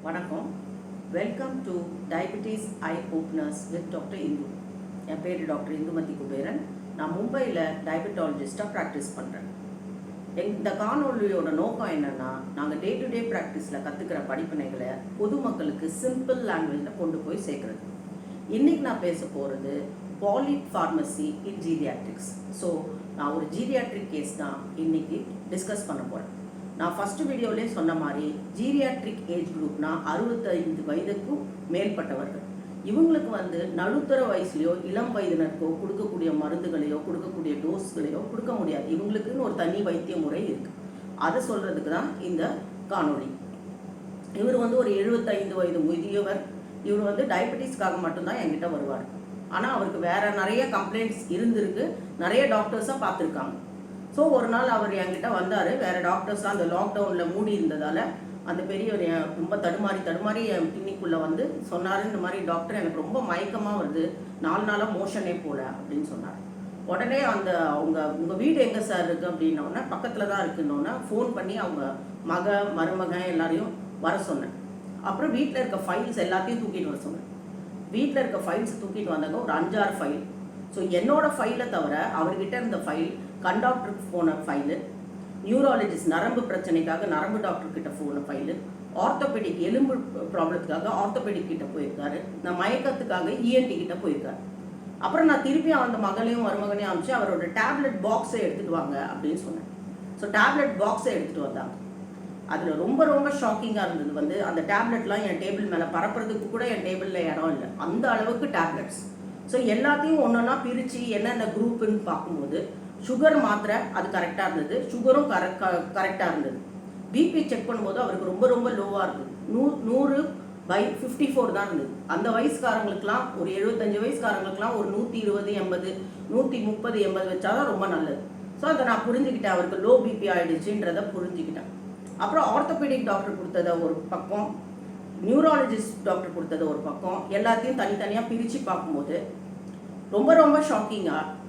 வணக்கம். Welcome to diabetes eye openers with doctor Indu. என் பேர் டாக்டர் இந்துமதி குபேரன். நான் மும்பையில் டயபெட்டாலஜிஸ்டாக ப்ராக்டிஸ் பண்ணுறேன். இந்த காணொலியோட நோக்கம் என்னென்னா, நாங்கள் டே டு டே ப்ராக்டிஸில் கற்றுக்கிற படிப்பினைகளை பொதுமக்களுக்கு சிம்பிள் லாங்குவேஜில் கொண்டு போய் சேர்க்குறது. இன்றைக்கி நான் பேச போகிறது பாலிஃபார்மசி இன் ஜீரியாட்ரிக்ஸ். ஸோ நான் ஒரு ஜீரியாட்ரிக் கேஸ் தான் இன்றைக்கி டிஸ்கஸ் பண்ண போகிறேன். நான் ஃபஸ்ட்டு வீடியோவிலே சொன்ன மாதிரி ஜீரியாட்ரிக் ஏஜ் குரூப்னா 65 வயதுக்கும் மேற்பட்டவர்கள். இவங்களுக்கு நடுத்தர வயசுலையோ இளம் வயதினருக்கோ கொடுக்கக்கூடிய மருந்துகளையோ கொடுக்கக்கூடிய டோஸ்களையோ கொடுக்க முடியாது. இவங்களுக்குன்னு ஒரு தனி வைத்திய முறை இருக்குது. அதை சொல்கிறதுக்கு தான் இந்த காணொளி. இவர் ஒரு 75 வயது முதியவர். இவர் டயபெட்டிஸ்க்காக மட்டும்தான் என்கிட்ட வருவார். ஆனால் அவருக்கு வேறு நிறைய கம்ப்ளைண்ட்ஸ் இருந்திருக்கு. நிறைய டாக்டர்ஸாக பார்த்துருக்காங்க. ஸோ ஒரு நாள் அவர் என்கிட்ட வந்தார். வேறு டாக்டர்ஸ்லாம் அந்த லாக்டவுனில் மூடி இருந்ததால் அந்த பெரியவர் ரொம்ப தடுமாறி என் கிளினிக்குள்ளே சொன்னார், இந்த மாதிரி டாக்டர் எனக்கு ரொம்ப மயக்கமாக வருது, 4 நாளாக மோஷனே போல அப்படின்னு சொன்னார். உடனே உங்கள் வீடு எங்கே சார் இருக்குது அப்படின்னோடனே பக்கத்தில் தான் இருக்குன்னொன்னே ஃபோன் பண்ணி அவங்க மருமகன் எல்லாரையும் வர சொன்னேன். அப்புறம் வீட்டில் இருக்க ஃபைல்ஸ் எல்லாத்தையும் தூக்கிட்டு வர சொன்னேன். வீட்டில் இருக்க ஃபைல்ஸ் தூக்கிட்டு வந்தாங்க, ஒரு 5-6 ஃபைல். ஸோ என்னோட ஃபைலை தவிர அவர்கிட்ட இருந்த ஃபைல், கண்டாக்டருக்கு போன ஃபைலு, நியூராலஜிஸ்ட் நரம்பு பிரச்சனைக்காக நரம்பு டாக்டர்கிட்ட போன ஃபைலு, ஆர்த்தோபெடிக் எலும்பு ப்ராப்ளத்துக்காக ஆர்த்தோபெடிக் கிட்ட போயிருக்காரு, நான் மயக்கத்துக்காக இஎன்டி கிட்ட போயிருக்காரு. அப்புறம் நான் திருப்பி அந்த மகளையும் மருமகனையும் அனுப்பிச்சு அவரோட டேப்லெட் பாக்ஸை எடுத்துகிட்டு வாங்க அப்படின்னு சொன்னேன். ஸோ டேப்லெட் பாக்ஸை எடுத்துகிட்டு வந்தாங்க. அதில் ரொம்ப ஷாக்கிங்காக இருந்தது அந்த டேப்லெட்லாம் என் டேபிள் மேலே பரப்புறதுக்கு கூட என் டேபிளில் இடம் இல்லை, அந்த அளவுக்கு டேப்லெட்ஸ். ஸோ எல்லாத்தையும் ஒன்றா பிரித்து என்னென்ன குரூப்புன்னு பார்க்கும்போது சுகர் மாத்திரை அது கரெக்டாக இருந்தது, சுகரும் கரெக்டாக இருந்தது. பிபி செக் பண்ணும்போது அவருக்கு ரொம்ப லோவாக இருந்தது, 100/54 தான் இருந்தது. அந்த வயசுக்காரங்களுக்குலாம், ஒரு 75 வயசுக்காரங்களுக்குலாம் ஒரு 120, 80, 130, 80 வச்சாதான் ரொம்ப நல்லது. ஸோ அதை நான் புரிஞ்சுக்கிட்டேன், அவருக்கு லோ பிபி ஆகிடுச்சுன்றதை புரிஞ்சுக்கிட்டேன். அப்புறம் ஆர்த்தோபெடிக் டாக்டர் கொடுத்ததை ஒரு பக்கம், நியூராலஜிஸ்ட் டாக்டர் கொடுத்தது ஒரு பக்கம், எல்லாத்தையும் தனித்தனியாக பிரித்து பார்க்கும்போது ரொம்ப ஷாக்கிங்காக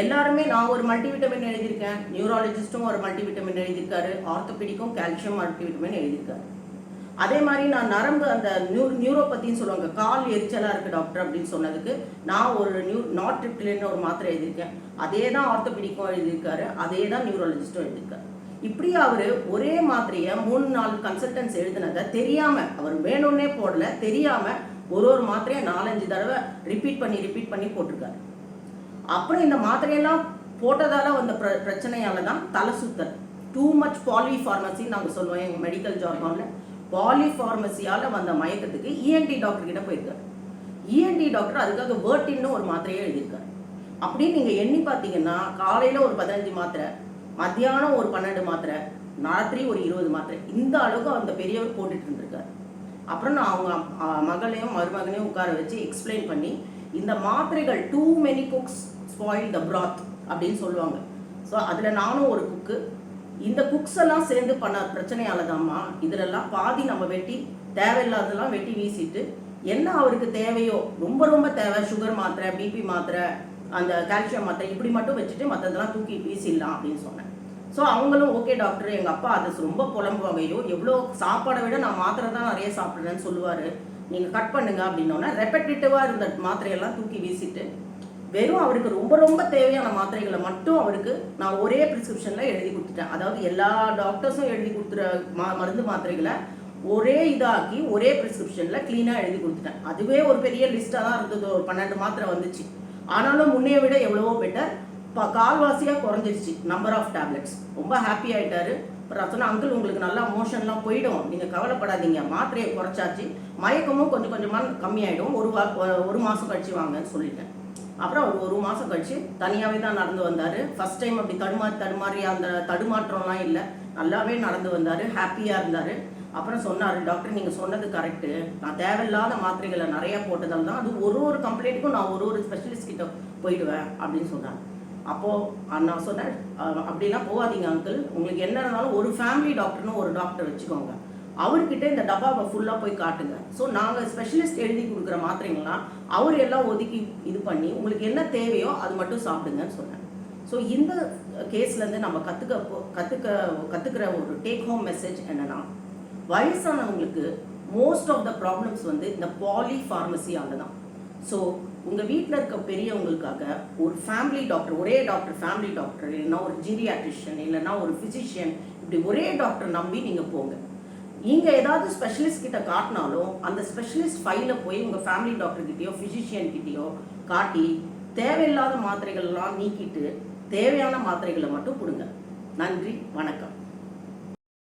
எல்லாருமே, நான் ஒரு மல்டிவிட்டமின் எழுதியிருக்கேன், நியூராலஜிஸ்ட்டும் ஒரு மல்டிவிட்டமின் எழுதியிருக்காரு, ஆர்த்தோபெடிக்கும் கால்சியம் மல்டிவிட்டமின் எழுதியிருக்காரு. அதே மாதிரி நான் நரம்பு அந்த நியூரோபத்தின்னு சொல்லுவாங்க, கால் எரிச்சலாக இருக்குது டாக்டர் அப்படின்னு சொன்னதுக்கு நான் ஒரு நாட்ரிப்டிலின்னு ஒரு மாத்திரை எழுதியிருக்கேன். அதே தான் ஆர்த்தோபெடிக்கும் எழுதியிருக்காரு, அதே தான் நியூராலஜிஸ்ட்டும் எழுதியிருக்காரு. இப்படி அவர் ஒரே மாத்திரையை 3-4 கன்சல்டன்ஸ் எழுதினதை தெரியாமல், அவர் வேணும்னே போடல, தெரியாமல் ஒரு மாத்திரையை 4-5 தடவை ரிப்பீட் பண்ணி போட்டிருக்காரு. அப்புறம் இந்த மாத்திரையெல்லாம் போட்டதால வந்த பிரச்சனையால தான் தலை சுத்தல், டூ மச் பாலிஃபார்மசின்னு நாங்கள் சொல்லுவோம் எங்கள் மெடிக்கல் ஜார்கானில். பாலிஃபார்மசியால் வந்த மயக்கத்துக்கு இஎன்டி டாக்டர் கிட்ட போயிருக்காரு. இஎன்டி டாக்டர் அதுக்காக வேர்டின்னு ஒரு மாத்திரையை எழுதியிருக்காரு. அப்படின்னு நீங்கள் எண்ணி பார்த்தீங்கன்னா காலையில் ஒரு 15 மாத்திரை, மத்தியானம் ஒரு 12 மாத்திரை, ராத்திரி ஒரு 20 மாத்திரை, இந்த அளவுக்கு அந்த பெரியவர் போட்டுட்டு இருந்திருக்காரு. அப்புறம் நான் அவங்க மகளையும் மருமகனையும் உட்கார வச்சு எக்ஸ்பிளைன் பண்ணி, இந்த மாத்திரைகள் too many cooks spoil the broth அப்படின்னு சொல்லுவாங்க. ஸோ அதில் நானும் ஒரு குக்கு. இந்த குக்ஸ் எல்லாம் சேர்ந்து பண்ண பிரச்சனையால தான்மா இதிலெல்லாம் பாதி நம்ம வெட்டி, தேவையில்லாததெல்லாம் வெட்டி வீசிட்டு, என்ன அவருக்கு தேவையோ ரொம்ப தேவை, சுகர் மாத்திரை, பிபி மாத்திரை, அந்த கால்சியம் மாத்திரை இப்படி மட்டும் வச்சுட்டு மற்றதெல்லாம் தூக்கி வீசிடலாம் அப்படின்னு சொன்னேன். ஸோ அவங்களும் ஓகே டாக்டர், எங்கள் அப்பா அது ரொம்ப புலம்புவாங்க, ஐயோ எவ்வளோ சாப்பாடை விட நான் மாத்திரை தான் நிறைய சாப்பிட்றேன்னு சொல்லுவார், நீங்கள் கட் பண்ணுங்க அப்படின்னோன்னா ரெப்படேட்டிவாக இருந்த மாத்திரையெல்லாம் தூக்கி வீசிட்டு வெறும் அவருக்கு ரொம்ப தேவையான மாத்திரைகளை மட்டும் அவருக்கு நான் ஒரே ப்ரிஸ்கிரிப்ஷனில் எழுதி கொடுத்துட்டேன். அதாவது எல்லா டாக்டர்ஸும் எழுதி கொடுத்துற மருந்து மாத்திரைகளை ஒரே இதாக்கி ஒரே ப்ரிஸ்கிரிப்ஷனில் க்ளீனாக எழுதி கொடுத்துட்டேன். அதுவே ஒரு பெரிய லிஸ்ட்டாக தான் இருந்தது, ஒரு 12 மாத்திரை வந்துச்சு. ஆனாலும் முன்னைய விட எவ்வளவோ பெட்டர், கால்வாசியாக குறைஞ்சிருச்சு நம்பர் ஆஃப் டேப்லெட்ஸ். ரொம்ப ஹாப்பி ஆகிட்டாரு. அப்புறம் சொன்னால், அங்கிள் உங்களுக்கு நல்லா மோஷன்லாம் போயிடும், நீங்கள் கவலைப்படாதீங்க, மாத்திரையை குறைச்சாச்சு, மயக்கமும் கொஞ்சமாக கம்மியாயிடும், ஒரு மாதம் கழிச்சு வாங்கன்னு சொல்லிட்டேன். அப்புறம் அவர் ஒரு மாதம் கழிச்சு தனியாகவே தான் நடந்து வந்தார். ஃபஸ்ட் டைம் அப்படி தடுமாறி அந்த தடுமாற்றம்லாம் இல்லை, நல்லாவே நடந்து வந்தார், ஹாப்பியாக இருந்தார். அப்புறம் சொன்னார், டாக்டர் நீங்கள் சொன்னது கரெக்டு, நான் தேவையில்லாத மாத்திரைகளை நிறையா போட்டதால் தான், அது ஒரு கம்ப்ளைண்ட்டுக்கும் நான் ஒரு ஸ்பெஷலிஸ்ட் கிட்ட போயிடுவேன் அப்படின்னு சொன்னார். அப்போது நான் சொன்னேன், அப்படிலாம் போகாதீங்க அங்கிள், உங்களுக்கு என்ன இருந்தாலும் ஒரு ஃபேமிலி டாக்டர்னு ஒரு டாக்டர் வச்சுக்கோங்க, அவர்கிட்ட இந்த டப்பாவை ஃபுல்லாக போய் காட்டுங்க. ஸோ நாங்கள் ஸ்பெஷலிஸ்ட் எழுதி கொடுக்குற மாத்திரைங்கள்லாம் அவர் எல்லாம் ஒதுக்கி இது பண்ணி உங்களுக்கு என்ன தேவையோ அது மட்டும் சாப்பிடுங்கன்னு சொன்னேன். ஸோ இந்த கேஸ்லேருந்து நம்ம கற்றுக்கிற ஒரு டேக் ஹோம் மெசேஜ் என்னென்னா, வயசானவங்களுக்கு மோஸ்ட் ஆஃப் த ப்ராப்ளம்ஸ் வந்து இந்த பாலிஃபார்மசியால தான். ஸோ உங்கள் வீட்டில் இருக்க பெரியவங்களுக்காக ஒரு ஃபேமிலி டாக்டர், ஒரே டாக்டர், ஃபேமிலி டாக்டர், இல்லைன்னா ஒரு ஜீரியாட்ரிஷியன், இல்லைன்னா ஒரு ஃபிசிஷியன், இப்படி ஒரே டாக்டர் நம்பி நீங்கள் போங்க. நீங்கள் ஏதாவது ஸ்பெஷலிஸ்ட் கிட்ட காட்டினாலும் அந்த ஸ்பெஷலிஸ்ட் ஃபைலை போய் உங்கள் ஃபேமிலி டாக்டர்கிட்டயோ ஃபிசிஷியன் கிட்டேயோ காட்டி தேவையில்லாத மாத்திரைகள்லாம் நீக்கிட்டு தேவையான மாத்திரைகளை மட்டும் கொடுங்க. நன்றி, வணக்கம்.